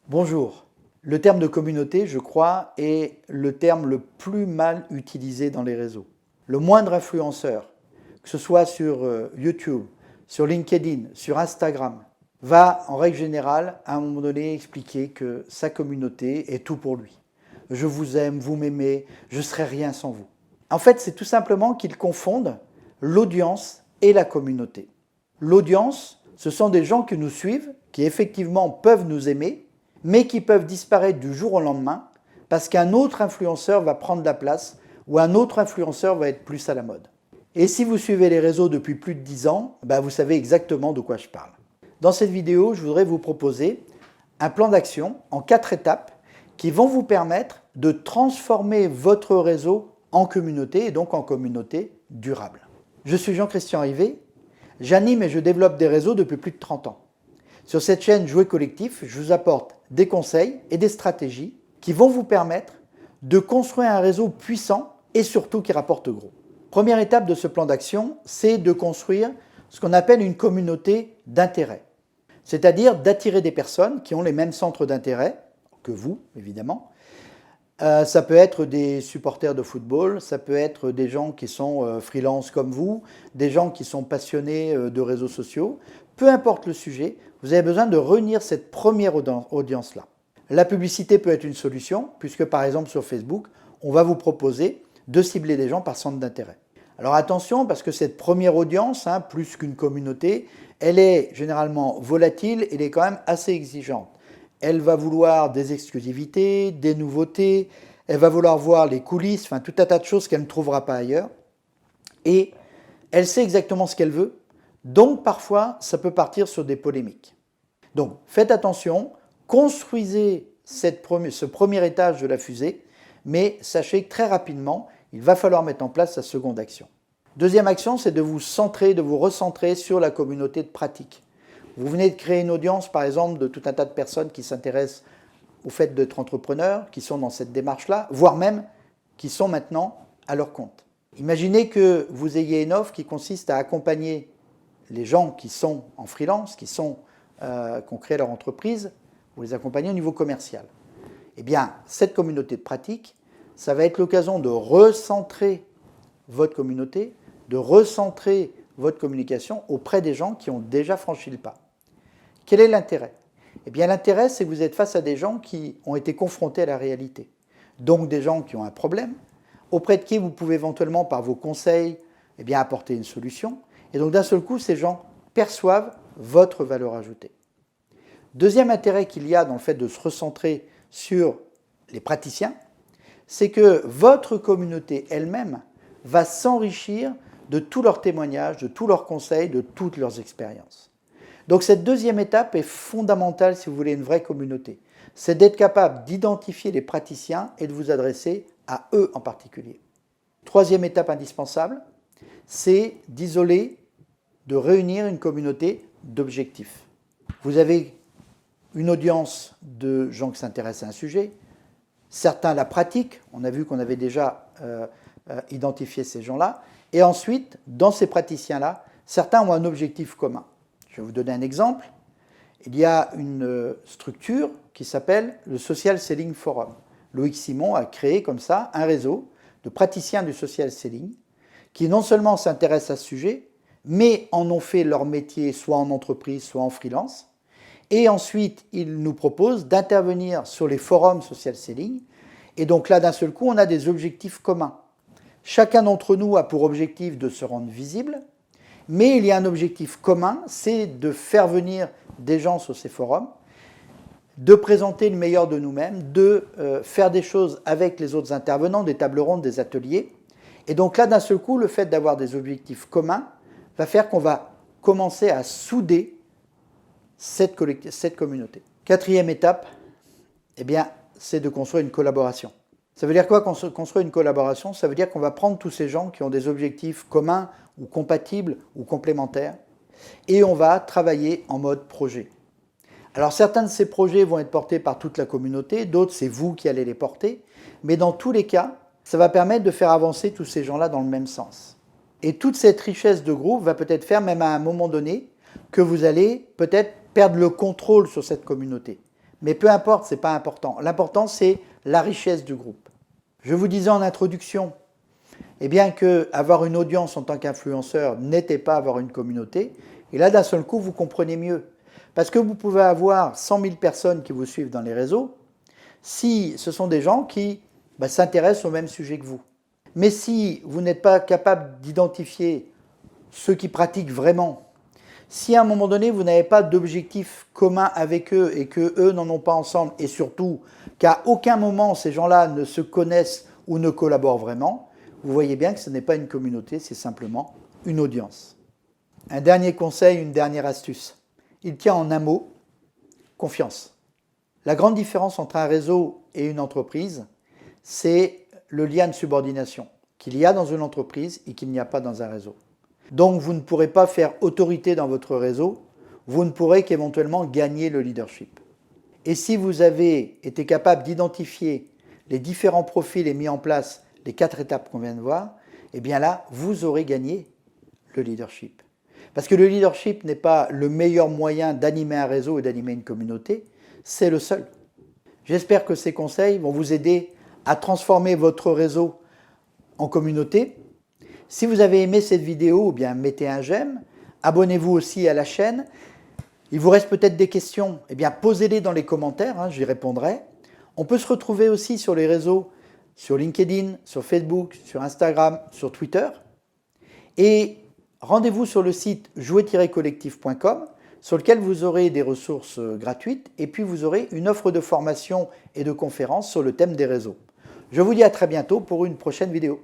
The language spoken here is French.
Bonjour. Le terme de communauté, je crois, est le terme le plus mal utilisé dans les réseaux. Le moindre influenceur, que ce soit sur YouTube, sur LinkedIn, sur Instagram, va en règle générale à un moment donné expliquer que sa communauté est tout pour lui. Je vous aime, vous m'aimez, je ne serai rien sans vous. En fait, c'est tout simplement qu'ils confondent l'audience et la communauté. L'audience, ce sont des gens qui nous suivent, qui effectivement peuvent nous aimer, mais qui peuvent disparaître du jour au lendemain parce qu'un autre influenceur va prendre la place ou un autre influenceur va être plus à la mode. Et si vous suivez les réseaux depuis plus de 10 ans, vous savez exactement de quoi je parle. Dans cette vidéo, je voudrais vous proposer un plan d'action en 4 étapes qui vont vous permettre de transformer votre réseau en communauté et donc en communauté durable. Je suis Jean-Christian Rivet, j'anime et je développe des réseaux depuis plus de 30 ans. Sur cette chaîne Jouer Collectif, je vous apporte des conseils et des stratégies qui vont vous permettre de construire un réseau puissant et surtout qui rapporte gros. Première étape de ce plan d'action, c'est de construire ce qu'on appelle une communauté d'intérêt. C'est-à-dire d'attirer des personnes qui ont les mêmes centres d'intérêt que vous, évidemment. Ça peut être des supporters de football, ça peut être des gens qui sont freelance comme vous, des gens qui sont passionnés de réseaux sociaux. Peu importe le sujet, vous avez besoin de réunir cette première audience-là. La publicité peut être une solution, puisque par exemple sur Facebook, on va vous proposer de cibler des gens par centre d'intérêt. Alors attention, parce que cette première audience, plus qu'une communauté, elle est généralement volatile et elle est quand même assez exigeante. Elle va vouloir des exclusivités, des nouveautés, elle va vouloir voir les coulisses, tout un tas de choses qu'elle ne trouvera pas ailleurs. Et elle sait exactement ce qu'elle veut, donc parfois ça peut partir sur des polémiques. Donc faites attention, construisez ce premier étage de la fusée, mais sachez que très rapidement, il va falloir mettre en place sa seconde action. Deuxième action, c'est de vous centrer, de vous recentrer sur la communauté de pratique. Vous venez de créer une audience, par exemple, de tout un tas de personnes qui s'intéressent au fait d'être entrepreneurs, qui sont dans cette démarche-là, voire même qui sont maintenant à leur compte. Imaginez que vous ayez une offre qui consiste à accompagner les gens qui sont en freelance, qui ont créé leur entreprise, vous les accompagnez au niveau commercial. Eh bien, cette communauté de pratique, ça va être l'occasion de recentrer votre communauté, de recentrer votre communication auprès des gens qui ont déjà franchi le pas. Quel est l'intérêt? Eh bien, l'intérêt, c'est que vous êtes face à des gens qui ont été confrontés à la réalité. Donc, des gens qui ont un problème, auprès de qui vous pouvez éventuellement, par vos conseils, apporter une solution. Et donc, d'un seul coup, ces gens perçoivent votre valeur ajoutée. Deuxième intérêt qu'il y a dans le fait de se recentrer sur les praticiens, c'est que votre communauté elle-même va s'enrichir de tous leurs témoignages, de tous leurs conseils, de toutes leurs expériences. Donc cette deuxième étape est fondamentale si vous voulez une vraie communauté. C'est d'être capable d'identifier les praticiens et de vous adresser à eux en particulier. Troisième étape indispensable, c'est d'isoler, de réunir une communauté d'objectifs. Vous avez une audience de gens qui s'intéressent à un sujet, certains la pratiquent, on a vu qu'on avait déjà identifié ces gens-là, et ensuite, dans ces praticiens-là, certains ont un objectif commun. Je vais vous donner un exemple. Il y a une structure qui s'appelle le Social Selling Forum. Loïc Simon a créé comme ça un réseau de praticiens du social selling qui non seulement s'intéressent à ce sujet, mais en ont fait leur métier soit en entreprise, soit en freelance. Et ensuite, ils nous proposent d'intervenir sur les forums social selling. Et donc là, d'un seul coup, on a des objectifs communs. Chacun d'entre nous a pour objectif de se rendre visible, mais il y a un objectif commun, c'est de faire venir des gens sur ces forums, de présenter le meilleur de nous-mêmes, de faire des choses avec les autres intervenants, des tables rondes, des ateliers. Et donc là, d'un seul coup, le fait d'avoir des objectifs communs va faire qu'on va commencer à souder cette communauté. Quatrième étape, c'est de construire une collaboration. Ça veut dire quoi, construire une collaboration? Ça veut dire qu'on va prendre tous ces gens qui ont des objectifs communs ou compatibles ou complémentaires et on va travailler en mode projet. Alors certains de ces projets vont être portés par toute la communauté, d'autres c'est vous qui allez les porter, mais dans tous les cas, ça va permettre de faire avancer tous ces gens-là dans le même sens. Et toute cette richesse de groupe va peut-être faire même à un moment donné que vous allez peut-être perdre le contrôle sur cette communauté. Mais peu importe, ce n'est pas important. L'important, c'est la richesse du groupe. Je vous disais en introduction, eh bien qu'avoir une audience en tant qu'influenceur n'était pas avoir une communauté. Et là, d'un seul coup, vous comprenez mieux. Parce que vous pouvez avoir 100 000 personnes qui vous suivent dans les réseaux, si ce sont des gens qui s'intéressent au même sujet que vous. Mais si vous n'êtes pas capable d'identifier ceux qui pratiquent vraiment, si à un moment donné, vous n'avez pas d'objectif commun avec eux et qu'eux n'en ont pas ensemble, et surtout qu'à aucun moment ces gens-là ne se connaissent ou ne collaborent vraiment, vous voyez bien que ce n'est pas une communauté, c'est simplement une audience. Un dernier conseil, une dernière astuce. Il tient en un mot, confiance. La grande différence entre un réseau et une entreprise, c'est le lien de subordination qu'il y a dans une entreprise et qu'il n'y a pas dans un réseau. Donc vous ne pourrez pas faire autorité dans votre réseau, vous ne pourrez qu'éventuellement gagner le leadership. Et si vous avez été capable d'identifier les différents profils et mis en place les 4 étapes qu'on vient de voir, eh bien là, vous aurez gagné le leadership. Parce que le leadership n'est pas le meilleur moyen d'animer un réseau et d'animer une communauté, c'est le seul. J'espère que ces conseils vont vous aider à transformer votre réseau en communauté. Si vous avez aimé cette vidéo, eh bien mettez un j'aime, abonnez-vous aussi à la chaîne. Il vous reste peut-être des questions, eh bien posez-les dans les commentaires, j'y répondrai. On peut se retrouver aussi sur les réseaux, sur LinkedIn, sur Facebook, sur Instagram, sur Twitter. Et rendez-vous sur le site jouer-collectif.com sur lequel vous aurez des ressources gratuites et puis vous aurez une offre de formation et de conférences sur le thème des réseaux. Je vous dis à très bientôt pour une prochaine vidéo.